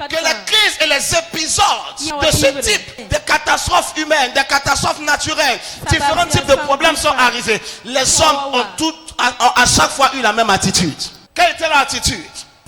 que les crises et les épisodes de ce type de catastrophes humaines, de catastrophes naturelles, différents types de problèmes sont arrivés. Les hommes ont à chaque fois eu la même attitude. Quelle était leur attitude?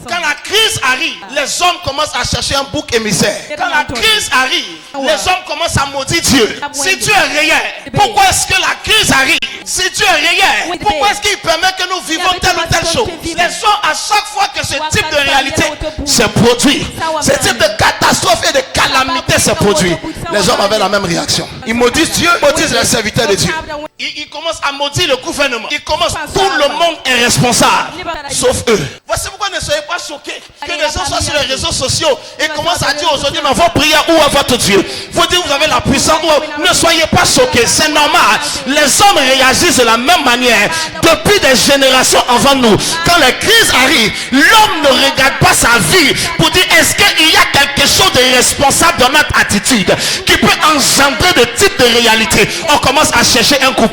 Quand la crise arrive, les hommes commencent à chercher un bouc émissaire. Quand la crise arrive, les hommes commencent à maudire Dieu. Si Dieu est réel, pourquoi est-ce que la crise arrive? Si Dieu est réel, pourquoi est-ce qu'il permet que nous vivons telle ou telle chose? Les hommes, à chaque fois que ce type de réalité se produit, ce type de catastrophe et de calamité se produit, les hommes avaient la même réaction. Ils maudissent Dieu, ils maudissent les serviteurs de Dieu. Ils commencent à maudire le gouvernement. Ils commencent, tout le monde est responsable, sauf eux. Voici pourquoi ne soyez pas choqués que les gens soient sur les réseaux sociaux et commencent à dire aujourd'hui, mais vos prières, où est votre Dieu? Vous dites, vous avez la puissance. Ne soyez pas choqués, c'est normal. Les hommes réagissent de la même manière depuis des générations avant nous. Quand les crises arrivent, l'homme ne regarde pas sa vie pour dire, est-ce qu'il y a quelque chose de responsable dans notre attitude qui peut engendrer de type de réalité? On commence à chercher un coupable.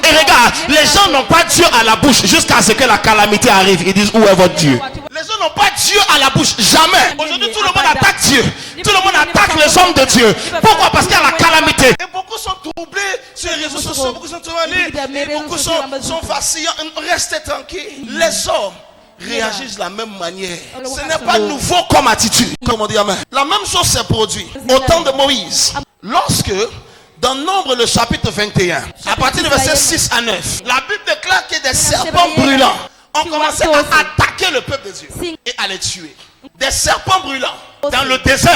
Et regarde, les gens n'ont pas Dieu à la bouche jusqu'à ce que la calamité arrive. Ils disent, où est votre Dieu? Les gens n'ont pas Dieu à la bouche, jamais. Aujourd'hui, tout le monde attaque Dieu. Tout le monde attaque les hommes de Dieu. Pourquoi? Parce qu'il y a la calamité. Et beaucoup sont troublés sur les réseaux sociaux, beaucoup sont troublés, et beaucoup sont vacillants. Restez tranquilles. Les hommes réagissent de la même manière. Ce n'est pas nouveau comme attitude. Comme on dit amen. La même chose s'est produite au temps de Moïse. Lorsque, dans Nombre, le chapitre 21, à partir du verset 6 à 9, la Bible déclare que des serpents brûlants ont commencé à attaquer le peuple de Dieu et à les tuer. Des serpents brûlants dans le désert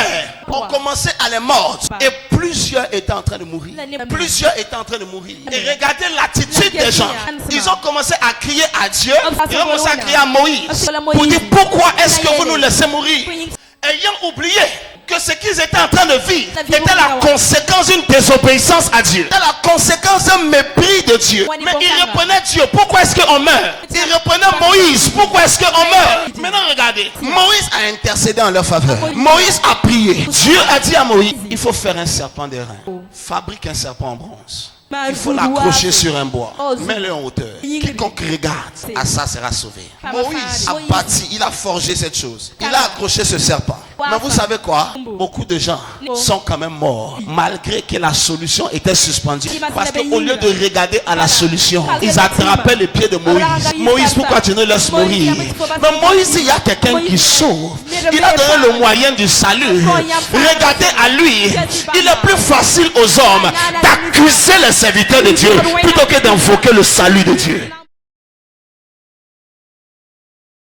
ont commencé à les mordre et plusieurs étaient en train de mourir. Plusieurs étaient en train de mourir. Et regardez l'attitude des gens. Ils ont commencé à crier à Dieu. Ils ont commencé à crier à Moïse pour dire, pourquoi est-ce que vous nous laissez mourir? Ayant oublié que ce qu'ils étaient en train de vivre était la conséquence d'une désobéissance à Dieu. C'était la conséquence d'un mépris de Dieu. Mais ils reprenaient Dieu. Pourquoi est-ce qu'on meurt? Ils reprenaient Moïse. Pourquoi est-ce qu'on meurt? Maintenant regardez. Moïse a intercédé en leur faveur. Moïse a prié. Dieu a dit à Moïse, il faut faire un serpent d'airain. Fabrique un serpent en bronze. Il faut l'accrocher sur un bois. Mets-le en hauteur. Quiconque regarde à ça sera sauvé. Moïse a bâti, il a forgé cette chose. Il a accroché ce serpent. Mais vous savez quoi? Beaucoup de gens sont quand même morts malgré que la solution était suspendue. Parce qu'au lieu de regarder à la solution, ils attrapaient les pieds de Moïse. Moïse, pourquoi tu nous laisses mourir? Mais Moïse, il y a quelqu'un qui sauve. Il a donné le moyen du salut. Regardez à lui. Il est plus facile aux hommes d'accuser les serviteurs de Dieu plutôt que d'invoquer le salut de Dieu.